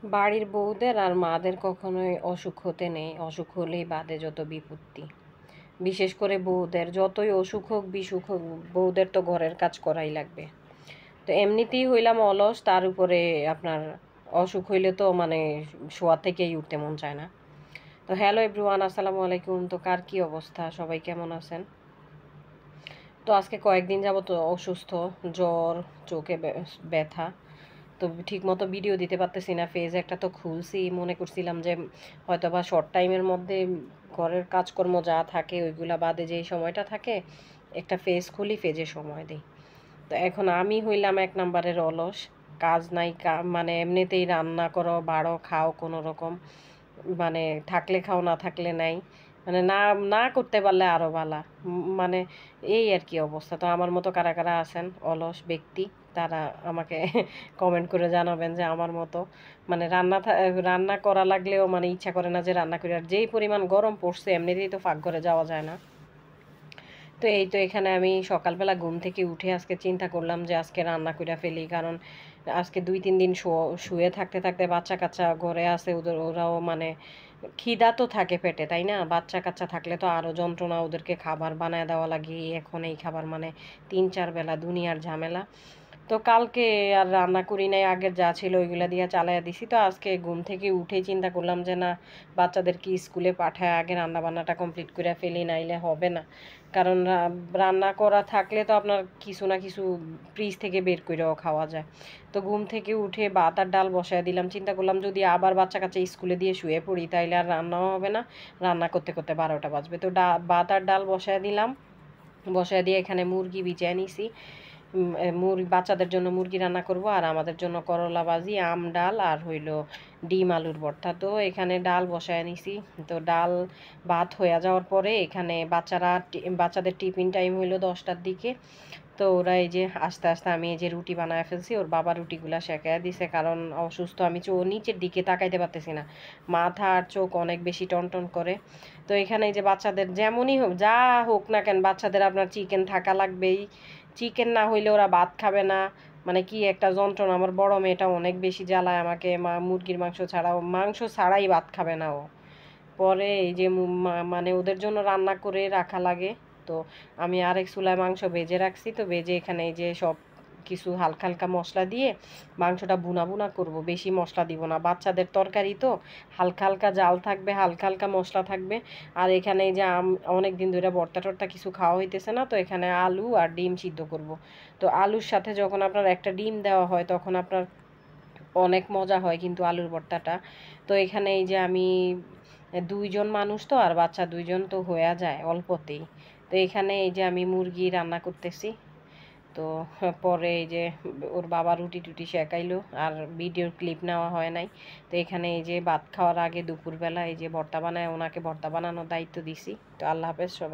বাড়ির বউদের আর মাদের কখনোই অসুখ হতে নেই, অসুখ হলেই বাদে যত বিপত্তি। বিশেষ করে বউদের যতই অসুখ হোক বিসুখ হোক, বউদের তো ঘরের কাজ করাই লাগবে। তো এমনিতেই হইলাম অলস, তার উপরে আপনার অসুখ হইলে তো মানে শোয়া থেকেই উঠতে মন চায় না। তো হ্যালো এভরিওয়ান, আসসালামু আলাইকুম। তো কার কি অবস্থা, সবাই কেমন আছেন? তো আজকে কয়েকদিন যাবত অসুস্থ, জ্বর, চোখে ব্যথা। তো ঠিকমতো ভিডিও দিতে পারতেছি না। ফেজ একটা তো খুলছি, মনে করছিলাম যে হয়তো বা শর্ট টাইমের মধ্যে ঘরের কাজকর্ম যা থাকে ওইগুলা বাদে যেই সময়টা থাকে একটা ফেজ খুলি, ফেজে সময় দিই। তো এখন আমি হইলাম এক নাম্বারের অলস। কাজ নাই, মানে এমনিতেই রান্না করো, বাড়ো, খাও কোনো রকম, মানে থাকলে খাও না থাকলে নাই, মানে না না করতে পারলে আরো বালা। মানে এই আর কি অবস্থা। তো আমার মতো কারা কারা আছেন অলস ব্যক্তি, তারা আমাকে কমেন্ট করে জানাবেন যে আমার মতো মানে রান্না করা লাগলেও মানে ইচ্ছা করে না যে রান্না করি। আর যেই পরিমাণ গরম পড়ছে এমনিতেই তো ঘরে যাওয়া যায় না। তো এই তো এখানে আমি সকালবেলা ঘুম থেকে উঠে আজকে চিন্তা করলাম যে আজকে রান্না করে ফেলি, কারণ আজকে 2-3 দিন শুয়ে থাকতে থাকতে বাচ্চা কাচ্চা ঘরে আছে, ওরাও মানে খিদা তো থাকে পেটে, তাই না? বাচ্চা কাচ্চা থাকলে তো আরো যন্ত্রণা, ওদেরকে খাবার বানায় দেওয়া লাগে, এখন এই খাবার মানে 3-4 বেলা দুনিয়ার ঝামেলা। তো কালকে আর রান্না করি নাই, আগের যা ছিল ওইগুলা দিয়ে চালাইয়া দিছি। তো আজকে ঘুম থেকে উঠেই চিন্তা করলাম যে না, বাচ্চাদেরকে স্কুলে পাঠায় আগে রান্না বান্নাটা কমপ্লিট করে ফেলি, নাইলে হবে না। কারণ রান্না করা থাকলে তো আপনার কিছু না কিছু ফ্রিজ থেকে বের করেও খাওয়া যায়। তো ঘুম থেকে উঠে ভাত আর ডাল বসায় দিলাম। চিন্তা করলাম যদি আবার বাচ্চা কাচ্চা স্কুলে দিয়ে শুয়ে পড়ি তাইলে আর রান্নাও হবে না, রান্না করতে করতে 12টা বাজবে। তো ভাত আর ডাল বসায় দিলাম, বসায় দিয়ে এখানে মুরগি ভিজিয়ে নিছি। বাচ্চাদের জন্য মুরগি রান্না করব, আর আমাদের জন্য করলা ভাজি, আম ডাল আর হইল ডিম আলুর ভর্তা। তো এখানে ডাল বসায় নিছি। তো ডাল ভাত হয়ে যাওয়ার পরে এখানে বাচ্চাদের টিফিন টাইম হইলো 10টার দিকে। তো ওরা এই যে আস্তে আস্তে আমি এই যে রুটি বানায় ফেলছি, ওর বাবা রুটিগুলা সেঁকায় দিছে, কারণ অসুস্থ আমি নিচের দিকে তাকাইতে পারতেছি না, মাথা আর চোখ অনেক বেশি টনটন করে। তো এখানে এই যে বাচ্চাদের যেমনই হোক, যা হোক না কেন, বাচ্চাদের আপনার চিকেন থাকা লাগবেই। চিকেন না হইলে ওরা ভাত খাবে না। মানে কি একটা যন্ত্রণা। আমার বড় মেয়েটা অনেক বেশি জ্বালায় আমাকে, মুরগির মাংস ছাড়াই ভাত খাবে না ও। পরে এই যে মানে ওদের জন্য রান্না করে রাখা লাগে। তো আমি আরেক চুলায় মাংস ভেজে রাখছি। তো ভেজে এখানে এই যে সব কিছু হালকা হালকা মশলা দিয়ে মাংসটা বুনা বুনা করব, বেশি মশলা দিব না, বাচ্চাদের তরকারি তো হালকা হালকা জাল থাকবে, হালকা হালকা মশলা থাকবে। আর এখানে এই যে অনেক দিন ধরে ভর্তা টর্তা কিছু খাওয়া হইতেছে না, তো এখানে আলু আর ডিম সিদ্ধ করব। তো আলুর সাথে যখন আপনার একটা ডিম দেওয়া হয় তখন আপনার অনেক মজা হয় কিন্তু আলুর ভর্তাটা। তো এখানে এই যে আমি 2জন মানুষ তো, আর বাচ্চা 2জন, তো হয়ে যায় অল্পতেই। তো এখানে এই যে আমি মুরগি রান্না করতেছি। তো পরে এই যে ওর বাবা রুটি টুটি শেখাইলো, আর ভিডিওর ক্লিপ নেওয়া হয় নাই। তো এখানে এই যে ভাত খাওয়ার আগে দুপুরবেলা এই যে ভর্তা বানায়, ওনাকে ভর্তা বানানোর দায়িত্ব দিছি। তো আল্লাহ হাফেজ সবাই।